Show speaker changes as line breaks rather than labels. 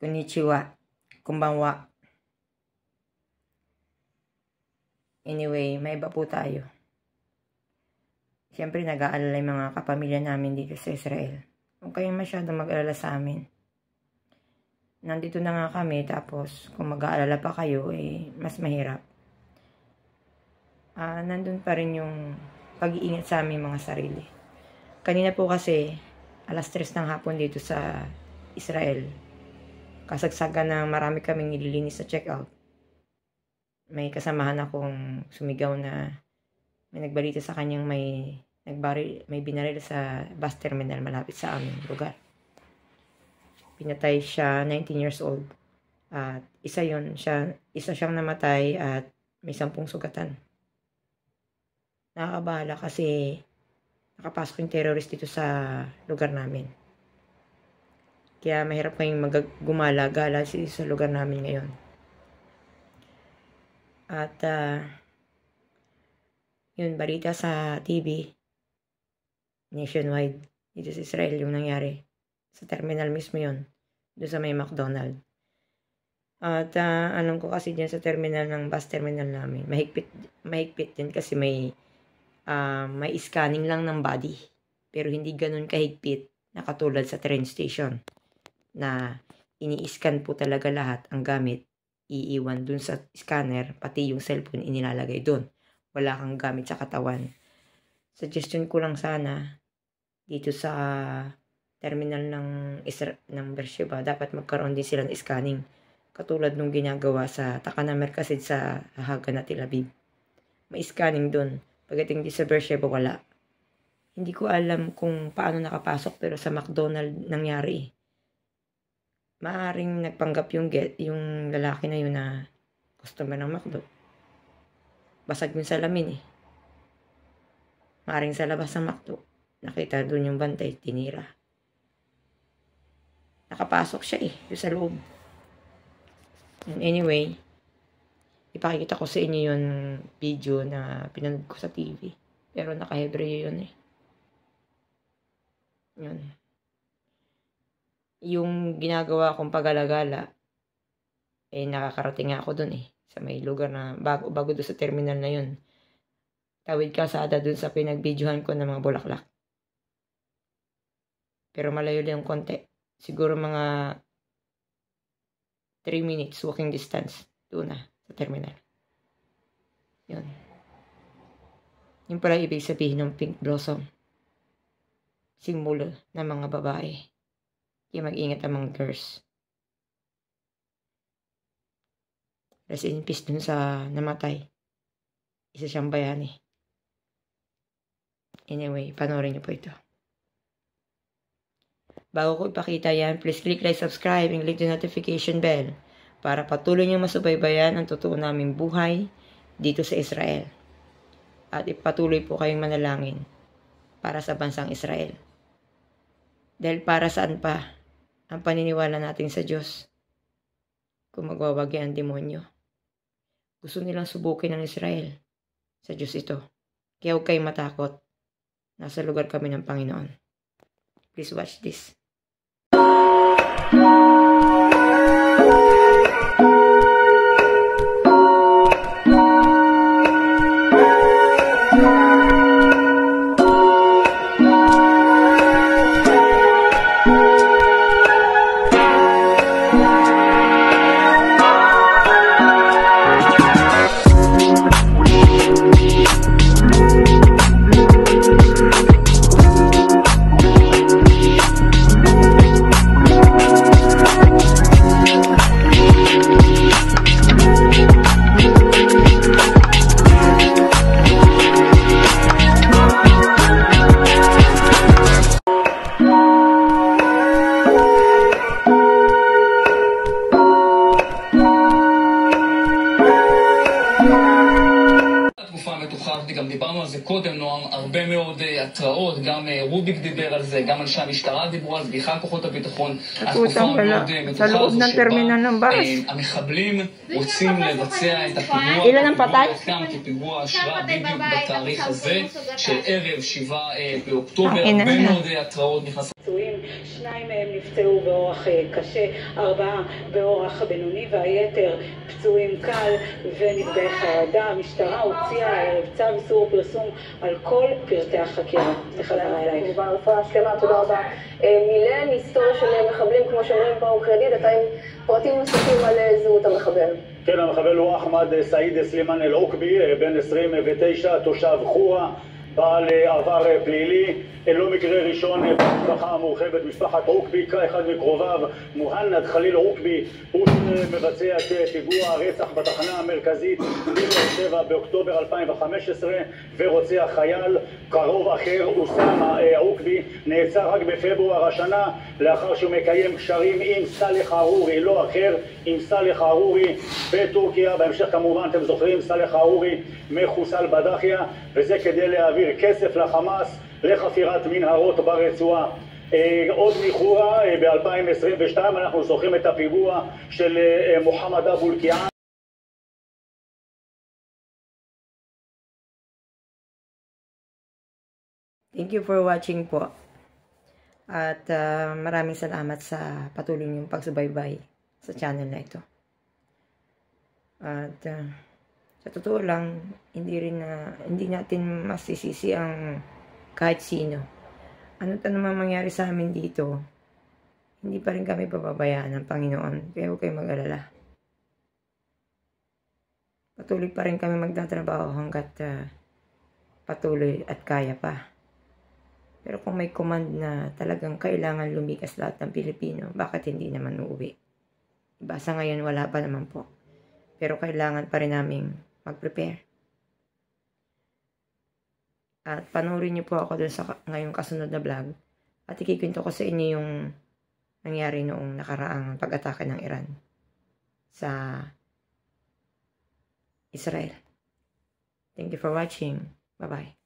Konnichiwa. Konbanwa. Anyway, may iba po tayo. Siyempre, nag-aalala yung mga kapamilya namin dito sa Israel. Huwag kayong masyadong mag-alala sa amin. Nandito na nga kami, tapos kung mag-aalala pa kayo, mas mahirap. Nandun pa rin yung pag-iingat sa aming mga sarili. Kanina po kasi, alas 3 ng hapon dito sa Israel. Kasagsagan na marami kaming nililinis sa checkout. May kasamahan akong sumigaw na may nagbalita sa kanyang may binaril sa bus terminal malapit sa aming lugar. Pinatay siya, 19 years old. At isa siyang namatay at may 10 sugatan. Nakakabahala kasi nakapasok yung terrorist dito sa lugar namin. Kaya mahirap kayong gumala-gala sa lugar namin ngayon. At yun, balita sa TV, nationwide, dito sa Israel yung nangyari. Sa terminal mismo yun, doon sa may McDonald. At alam ko kasi dyan sa terminal ng bus terminal namin, mahigpit din kasi may scanning lang ng body. Pero hindi ganun kahigpit na katulad sa train station na ini-scan po talaga lahat ang gamit. Iiwan dun sa scanner, pati yung cellphone inilalagay dun. Wala kang gamit sa katawan. Suggestion ko lang sana, dito sa terminal ng Beersheba, dapat magkaroon din sila ng scanning. Katulad nung ginagawa sa Takana Merkasid sa Haga na Tel Aviv. May scanning dun. Pagdating di sa Beersheba, wala. Hindi ko alam kung paano nakapasok, pero sa McDonald nangyari. Maaring nagpanggap yung lalaki na yun na customer ng McDo. Basag yung salamin eh. Maaring sa labas ng McDo. Nakita doon yung bantay, tinira. Nakapasok siya eh, yung sa loob. And anyway, ipakikita ko sa inyo yung video na pinanood ko sa TV. Pero naka-Hebreo yun eh. Yun. Yung ginagawa kong pag-alagala, nakakarating ako dun eh. Sa may lugar na, bago doon sa terminal na yun. Tawid kalsada dun sa pinagbidyohan ko ng mga bulaklak. Pero malayo lang yung konti. Siguro mga 3 minutes walking distance. Doon na, sa terminal. Yun. Yung pala ibig sabihin ng pink blossom. Simbolo ng mga babae. Kaya mag-ingat ang mga girls. Rest in peace dun sa namatay. Isa siyang bayani. Anyway, panoorin niyo po ito. Bago ko ipakita yan, please click like, subscribe, and click the notification bell para patuloy niyo masubaybayan ang totoo naming buhay dito sa Israel. At ipatuloy po kayong manalangin para sa bansang Israel. Dahil para saan pa ang paniniwala natin sa Diyos kung magwawagi ang demonyo? Gusto nilang subukin ng Israel. Sa Diyos ito. Kaya huwag kayong matakot. Nasa lugar kami ng Panginoon. Please watch this.
תקופה מתוחה, גם דיברנו על זה קודם, נועם, הרבה מאוד התראות, גם רוביק דיבר על זה, גם אנשי המשטרה דיברו על זה, בכלל כוחות הביטחון.
התקופה מאוד מתוחה הזו שבה
המחבלים רוצים לבצע את הפיגוע כפיגוע השראה בדיוק בתאריך הזה של ערב 7 באוקטובר. הרבה מאוד התראות נכנסות.
2 מהם נפצעו באורח קשה, 4 באורח בינוני והיתר פצועים קל ונפגעי חרדה. המשטרה הוציאה הערב צו איסור פרסום על כל פרטי החקירה. תחזרה אלייך.
רפואה שלמה, תודה רבה. מילן היסטוריה של מחבלים, כמו שאומרים פה קרדיט, אתה עם פרטים נוספים על זהות המחבל.
כן, המחבל הוא אחמד סעיד סלימאן אל-עוקבי, בן 29, תושב חורה, בעל עבר פלילי. לא מקרה ראשון במשפחה המורחבת, משפחת עוקבי, אחד מקרוביו, מוהנד חליל עוקבי, הוא מבצע את פיגוע הרצח בתחנה המרכזית ב-7 באוקטובר 2015 ורוצח חייל. קרוב אחר, אוסאמה עוקבי, נעצר רק בפברואר השנה לאחר שהוא מקיים קשרים עם סאלח ארורי, לא אחר, עם סאלח ארורי בטורקיה. בהמשך כמובן אתם זוכרים, סאלח ארורי מחוסל בדחיה, וזה כדי להעביר כסף לחמאס לחפירת מנהרות ברצועה. עוד מחורה, ב-2022 אנחנו זוכרים את הפיגוע של מוחמד אבו אלקיעאן.
Thank you for watching po. At maraming salamat sa patuloy niyong pagsubaybay sa channel na ito. At sa totoo lang, hindi natin masisisi ang kahit sino. Ano naman mangyari sa amin dito, hindi pa rin kami pababayaan ng Panginoon. Kaya huwag kayong mag-alala. Patuloy pa rin kami magtatrabaho hanggat patuloy at kaya pa. Pero kung may command na talagang kailangan lumikas lahat ng Pilipino, bakit hindi naman uuwi? Iba sa ngayon, wala pa naman po. Pero kailangan pa rin naming mag-prepare. At panoorin niyo po ako dun sa ngayong kasunod na vlog. At ikikwento ko sa inyo yung nangyari noong nakaraang pag-atake ng Iran sa Israel. Thank you for watching. Bye-bye.